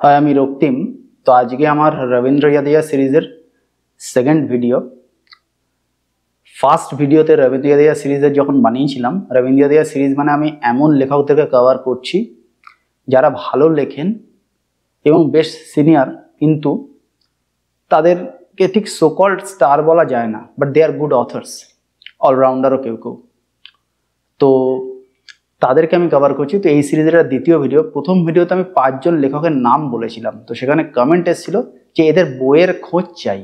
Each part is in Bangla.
हाय आमी रক্তিम। तो आज के हमार रवींद्र यादया सीरीजर सेकेंड भिडियो। फार्स्ट भिडियोते रवींद्र यादया सीरीजर जखन बानिয়েছিলাম रवींद्र यादया सीरीज माने आमी एमन लेखकदेरके कवर करছি যারা ভালো লেখেন এবং বেশ সিনিয়র, কিন্তু তাদেরকে ঠিক সো কল্ড স্টার বলা যায় না, but they are good authors, অলরাউন্ডারও কেউ কেউ। তো তাদেরকে আমি কভার করছি। তো এই সিরিজের দ্বিতীয় ভিডিও। প্রথম ভিডিওতে আমি 5 জন লেখকের নাম বলেছিলাম, তো সেখানে কমেন্ট এসেছিল যে এদের বইয়ের খোঁজ চাই।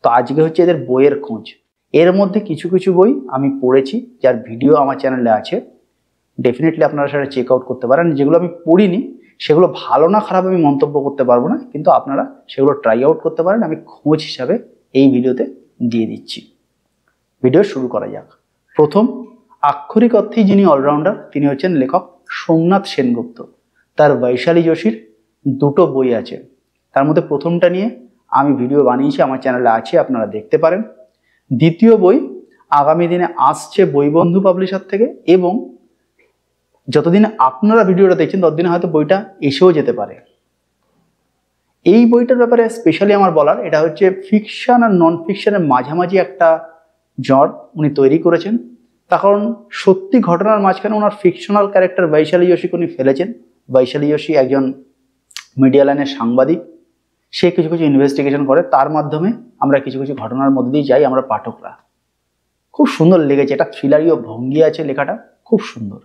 তো আজকে হচ্ছে এদের বইয়ের খোঁজ। এর মধ্যে কিছু কিছু বই আমি পড়েছি যার ভিডিও আমার চ্যানেলে আছে, ডেফিনেটলি আপনারা সেটা চেক আউট করতে পারেন। যেগুলো আমি পড়িনি সেগুলো ভালো না খারাপ আমি মন্তব্য করতে পারবো না, কিন্তু আপনারা সেগুলো ট্রাই আউট করতে পারেন। আমি খোঁজ হিসাবে এই ভিডিওতে দিয়ে দিচ্ছি। ভিডিও শুরু করা যাক। প্রথম, আক্ষরিক অর্থেই যিনি অলরাউন্ডার তিনি হচ্ছেন লেখক সোমনাথ সেনগুপ্ত। তার বৈশালী যোশীর দুটো বই আছে, তার মধ্যে প্রথমটা নিয়ে আমি ভিডিও বানিয়েছি, আমার চ্যানেলে আছে, আপনারা দেখতে পারেন। দ্বিতীয় বই আগামী দিনে আসছে বইবন্ধু পাবলিশার থেকে, এবং যতদিন আপনারা ভিডিওটা দেখছেন ততদিনে হয়তো বইটা এসেও যেতে পারে। এই বইটার ব্যাপারে স্পেশালি আমার বলার, এটা হচ্ছে ফিকশন আর নন ফিকশনের মাঝামাঝি একটা জড় উনি তৈরি করেছেন। তার কারণ সত্যি ঘটনার মাঝখানে ওনার ফিকশনাল ক্যারেক্টার বৈশালী যোশীকে উনি ফেলেছেন। বৈশালী যোশী একজন মিডিয়া লাইনের সাংবাদিক, সে কিছু কিছু ইনভেস্টিগেশন করে, তার মাধ্যমে আমরা কিছু কিছু ঘটনার মধ্যে দিয়ে যাই আমরা পাঠকরা। খুব সুন্দর লেগেছে, এটা থ্রিলারীয় ভঙ্গি আছে, লেখাটা খুব সুন্দর।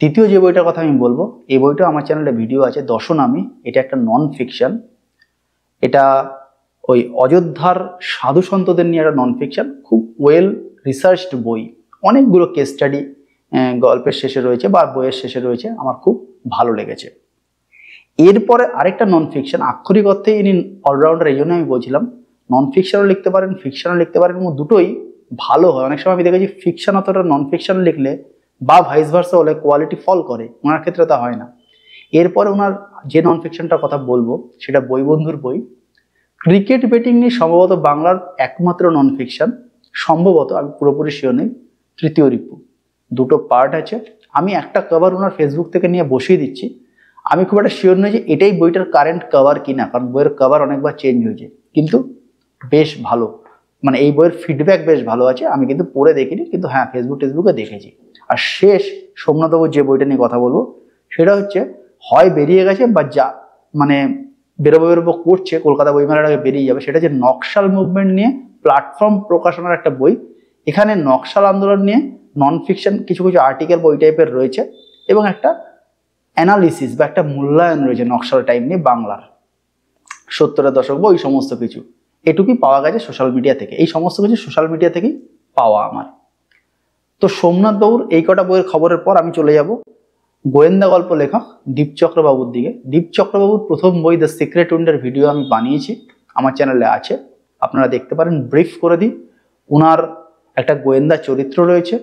তৃতীয় যে বইটার কথা আমি বলবো, এই বইটা আমার চ্যানেলে ভিডিও আছে, দশনামী। এটা একটা নন ফিকশন, এটা ওই অযোধ্যার সাধু সন্তদের নিয়ে একটা নন ফিকশন, খুব ওয়েল রিসার্চড বই। অনেকগুলো কেস স্টাডি গল্পের শেষে রয়েছে বা বইয়ের শেষে রয়েছে, আমার খুব ভালো লেগেছে। এরপরে আরেকটা নন ফিকশন, আক্ষরিক অর্থে ইনি অলরাউন্ডার, এই জন্য আমি বলছিলাম নন ফিকশনও লিখতে পারেন, ফিকশনও লিখতে পারেন, এবং দুটোই ভালো হয়। অনেক সময় আমি দেখেছি ফিকশন অথবা নন ফিকশন লিখলে বা ভাইস ভার্সা হলে কোয়ালিটি ফল করে, ওনার ক্ষেত্রে তা হয় না। এরপরে ওনার যে নন ফিকশনটার কথা বলবো সেটা বইবন্ধুর বই। ক্রিকেট বেটিং নিয়ে সম্ভবত বাংলার একমাত্র নন ফিকশন, সম্ভবত, আমি পুরোপুরি শিওর নেই। তৃতীয় রিপু, দুটো পার্ট আছে। আমি একটা কভার ওনার ফেসবুক থেকে নিয়ে বসিয়ে দিচ্ছি। আমি খুব একটা শিওর নই যে এটাই বইটার কারেন্ট কভার কিনা, কারণ বইয়ের কভার অনেকবার চেঞ্জ হয়েছে, কিন্তু বেশ ভালো, মানে এই বইয়ের ফিডব্যাক বেশ ভালো আছে। আমি কিন্তু পড়ে দেখিনি, কিন্তু হ্যাঁ ফেসবুকে দেখেছি। আর শেষ সোমনাথবাবুর যে বইটা নিয়ে কথা বলবো সেটা হচ্ছে হয় বেরিয়ে গেছে বা যা মানে বেরোবো করছে, কলকাতা বইমেলার আগে বেরিয়ে যাবে, সেটা হচ্ছে নকশাল মুভমেন্ট নিয়ে প্ল্যাটফর্ম প্রকাশনার একটা বই। এখানে নকশাল আন্দোলন নিয়ে নন ফিকশন কিছু কিছু আর্টিকেল বই টাইপের রয়েছে, এবং একটা অ্যানালিসিস বা একটা মূল্যায়ন রয়েছে নকশাল টাইম নিয়ে বাংলার 70-এর দশক বা ওই সমস্ত কিছু। এটুকুই পাওয়া গেছে সোশ্যাল মিডিয়া থেকে, এই সমস্ত কিছু সোশ্যাল মিডিয়া থেকেই পাওয়া আমার। তো সোমনাথ বাবুর এই কটা বইয়ের খবরের পর আমি চলে যাব গোয়েন্দা গল্প লেখক দীপ চক্রবাবুর দিকে। দীপ চক্রবাবুর প্রথম বই দ্য সিক্রেট উইন্ডের ভিডিও আমি বানিয়েছি, আমার চ্যানেলে আছে, আপনারা দেখতে পারেন। ব্রিফ করে দিই, ওনার একটা গোয়েন্দা চরিত্র রয়েছে।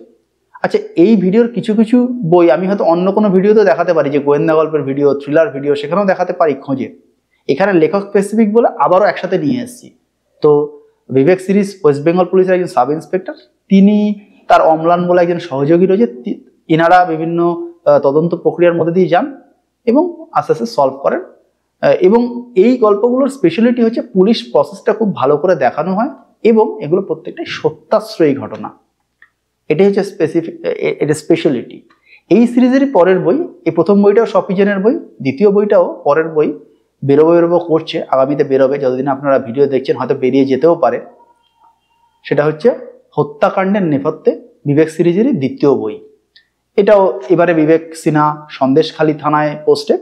আচ্ছা, এই ভিডিওর কিছু কিছু বই আমি হয়তো অন্য কোনো ভিডিওতে দেখাতে পারি, যে গোয়েন্দা গল্পের ভিডিও, থ্রিলার ভিডিও, সেখানেও দেখাতে পারি খোঁজে। এখানে লেখক স্পেসিফিক বলে আবারও একসাথে নিয়ে এসেছি। তো বিবেক সিরিজ ওয়েস্ট বেঙ্গল পুলিশের একজন সাব ইন্সপেক্টর, তিনি তার অম্লান বলে একজন সহযোগী রয়েছে, এনারা বিভিন্ন তদন্ত প্রক্রিয়ার মধ্যে দিয়ে যান এবং আস্তে আস্তে সলভ করেন। এবং এই গল্পগুলোর স্পেশালিটি হচ্ছে পুলিশ প্রসেসটা খুব ভালো করে দেখানো হয়, এবং এগুলো প্রত্যেকটাই সত্যাশ্রয়ী ঘটনা। এটাই হচ্ছে এটা স্পেশালিটি। এই সিরিজেরই পরের বই, এই প্রথম বইটাও সফিজেনের বই, দ্বিতীয় বইটাও পরের বই বেরোবো করছে, আগামীতে বেরোবে। যতদিন আপনারা ভিডিও দেখছেন হয়তো বেরিয়ে যেতেও পারে। সেটা হচ্ছে হত্যাকাণ্ডের নেপথ্যে, বিবেক সিরিজেরই দ্বিতীয় বই। এটাও এবারে বিবেক সিনহা সন্দেশখালী থানায় পোস্টেড,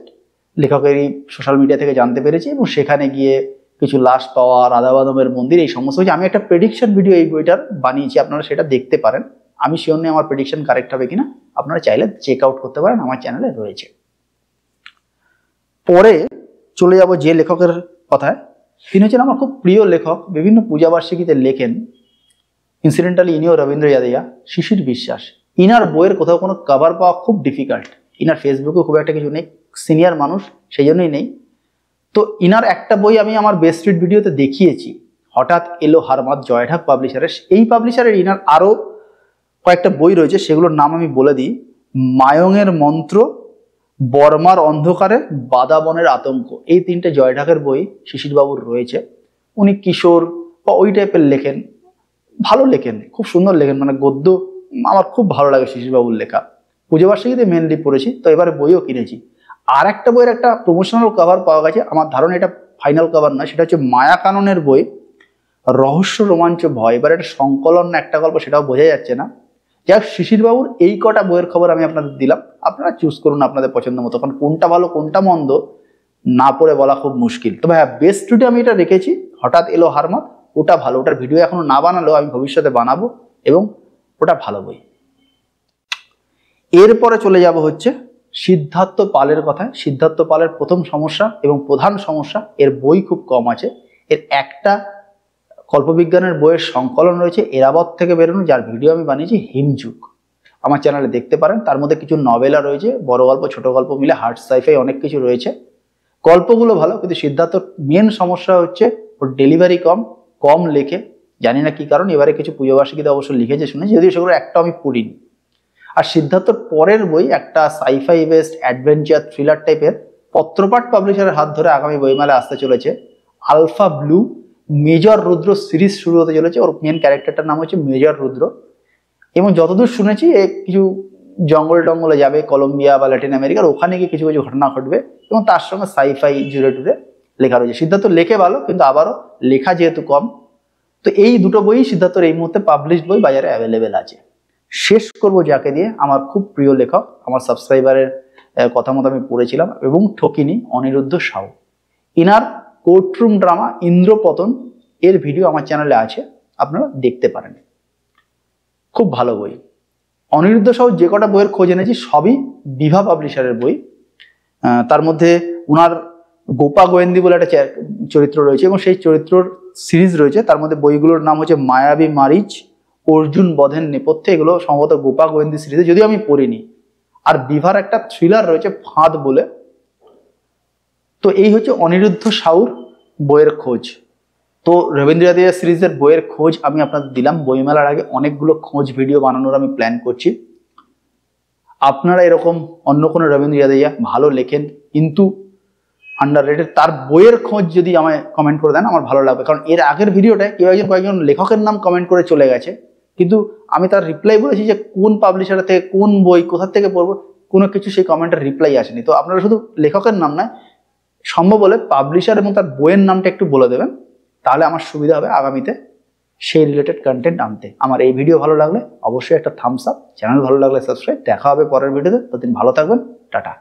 লেখকেরই সোশ্যাল মিডিয়া থেকে জানতে পেরেছি, এবং সেখানে গিয়ে কিছু লাশ পাওয়া, রাধা মাধবের মন্দির, এই সমস্ত কিছু। আমি একটা প্রেডিকশন ভিডিও এই বইটার বানিয়েছি, আপনারা সেটা দেখতে পারেন। আমি শিওর নেই আমার প্রেডিকশন কারেক্ট হবে কিনা, আপনারা চাইলে চেক আউট করতে পারেন, আমার চ্যানেলে রয়েছে। পরে চলে যাব যে লেখকের কথায়, তিনি হচ্ছেন আমার খুব প্রিয় লেখক, বিভিন্ন পূজাবার্ষিকীতে লেখেন। ইনসিডেন্টালি ইনিও রবীন্দ্র ইয়াদয়া, শিশির বিশ্বাস। ইনার বইয়ের কোথাও কোনো কভার পাওয়া খুব ডিফিকাল্ট, ইনার ফেসবুকে খুব একটা কিছু নেই, সিনিয়র মানুষ সেই জন্যই নেই। তো ইনার একটা বই আমি আমার বেস্ট রিড ভিডিওতে দেখিয়েছি, হঠাৎ এলো হারমাত, জয়ঢাক পাবলিশারের। এই পাবলিশারের ইনার আরও কয়েকটা বই রয়েছে, সেগুলোর নাম আমি বলে দিই। মায়ঙের মন্ত্র, বর্মার অন্ধকারে বাদাবনের আতঙ্ক, এই 3টে জয় ঢাকের বই শিশিরবাবুর রয়েছে। উনি কিশোর বা ওই টাইপের লেখেন, ভালো লেখেন, খুব সুন্দর লেখেন, মানে গদ্য আমার খুব ভালো লাগে শিশিরবাবুর লেখা। পুজো বার্ষিকীতে মেনলি পড়েছি, তো এবারে বইও কিনেছি। আর একটা বইয়ের একটা প্রমোশনাল কভার পাওয়া গেছে, আমার ধারণা এটা ফাইনাল কভার নয়, সেটা হচ্ছে মায়া কাননের বই রহস্য রোমাঞ্চ ভয়। এবার এটা সংকলন না একটা গল্প সেটাও বোঝা যাচ্ছে না। যাই হোক, শিশিরবাবুর এই কটা বইয়ের খবর আমি আপনাদের দিলাম, আপনারা চুজ করুন আপনাদের পছন্দ মতো, কারণ কোনটা ভালো কোনটা মন্দ না পড়ে বলা খুব মুশকিল। তবে হ্যাঁ, বেস্ট স্টুডিও আমি এটা রেখেছি, হঠাৎ এলো হারমাত, ওটা ভালো, ওটার ভিডিও এখনো না বানালেও আমি ভবিষ্যতে বানাবো এবং ওটা ভালো বই। এরপরে চলে যাব হচ্ছে সিদ্ধার্থ পালের কথায়। সিদ্ধার্থ পালের প্রথম সমস্যা এবং প্রধান সমস্যা, এর বই খুব কম আছে। এর একটা কল্পবিজ্ঞানের বইয়ের সংকলন রয়েছে এরাবত থেকে বেরোনো, যার ভিডিও আমি বানিয়েছি, হিমযুগ, আমার চ্যানেলে দেখতে পারেন। তার মধ্যে কিছু নভেলা রয়েছে, বড় গল্প ছোট গল্প মিলে, হার্ড সাইফাই অনেক কিছু রয়েছে। গল্পগুলো ভালো, কিন্তু সিদ্ধার্থর মেন সমস্যা হচ্ছে ওর ডেলিভারি কম লেখে, জানি না কি কারণ। এবারে কিছু পুজো বার্ষিকীতে অবশ্য লিখেছে শুনেছি, যদিও সেগুলো একটা আমি পড়িনি। আর সিদ্ধার্থর পরের বই একটা সাইফাই বেসড অ্যাডভেঞ্চার থ্রিলার টাইপের, পত্রপাঠ পাবলিশারের হাত ধরে আগামী বইমেলায় আসতে চলেছে। আলফা ব্লু মেজর রুদ্র সিরিজ শুরু হতে চলেছে। ওর মেন ক্যারেক্টারটার নাম হচ্ছে মেজর রুদ্র, এবং যতদূর শুনেছি কিছু জঙ্গল টঙ্গলে যাবে, কলম্বিয়া বা ল্যাটিন আমেরিকার, ওখানে গিয়ে কিছু কিছু ঘটনা ঘটবে, এবং তার সঙ্গে সাইফাই জুড়ে টুড়ে লেখা রয়েছে। সিদ্ধার্থ লেখে ভালো, কিন্তু আবারও লেখা যেহেতু কম, তো এই দুটো বই সিদ্ধার্থর এই মুহূর্তে পাবলিশড বই বাজারে অ্যাভেলেবেল আছে। শেষ করব যাকে দিয়ে, আমার খুব প্রিয় লেখক, আমার সাবস্ক্রাইবারের কথা মতো আমি পড়েছিলাম এবং ঠকিনি, অনিরুদ্ধ সাউ। ইনার কোর্টরুম ড্রামা ইন্দ্রপতন এর ভিডিও আমার চ্যানেলে আছে, আপনারা দেখতে পারেন, খুব ভালো বই। অনিরুদ্ধ সাউ যে কটা বইয়ের খোঁজ এনেছি সবই বিভা পাবলিশারের বই। তার মধ্যে উনার গোপা গোয়েন্দি বলে একটা চরিত্র রয়েছে, এবং সেই চরিত্রর সিরিজ রয়েছে। তার মধ্যে বইগুলোর নাম হচ্ছে মায়াবী মারিচ, অর্জুন বধের নেপথ্যে, এগুলো সম্ভবত গোপা গোয়েন্দি সিরিজে, যদিও আমি পড়িনি। আর বিভার একটা থ্রিলার রয়েছে ফাঁদ বলে। তো এই হচ্ছে অনিরুদ্ধ সাউর বইয়ের খোঁজ। তো রবীন্দ্রনাথ সিরিজের বইয়ের খোঁজ আমি আপনাদের দিলাম। বইমেলার আগে অনেকগুলো খোঁজ ভিডিও বানানোর আমি প্ল্যান করছি। আপনারা এরকম অন্য কোনো রবীন্দ্রনাথ ভালো লেখেন কিন্তু আন্ডাররেটেড, তার বইয়ের খোঁজ যদি আমায় কমেন্ট করে দেন আমার ভালো লাগবে। কারণ এর আগের ভিডিওটায় কয়েকজন লেখকের নাম কমেন্ট করে চলে গেছে, কিন্তু আমি তার রিপ্লাই বলেছি যে কোন পাবলিশার থেকে কোন বই কোথা থেকে পড়বো, কোনো কিছু সেই কমেন্টের রিপ্লাই আসেনি। তো আপনারা শুধু লেখকের নাম নয়, সম্ভব হলে পাবলিশার এবং তার বইয়ের নামটা একটু বলে দেবেন, তাহলে আমার সুবিধা হবে আগামীতে সেই রিলেটেড কন্টেন্ট আনতে। আমার এই ভিডিও ভালো লাগলে অবশ্যই একটা থামস আপ, চ্যানেল ভালো লাগলে সাবস্ক্রাইব। দেখা হবে পরের ভিডিওতে, ততদিন ভালো থাকবেন, টাটা।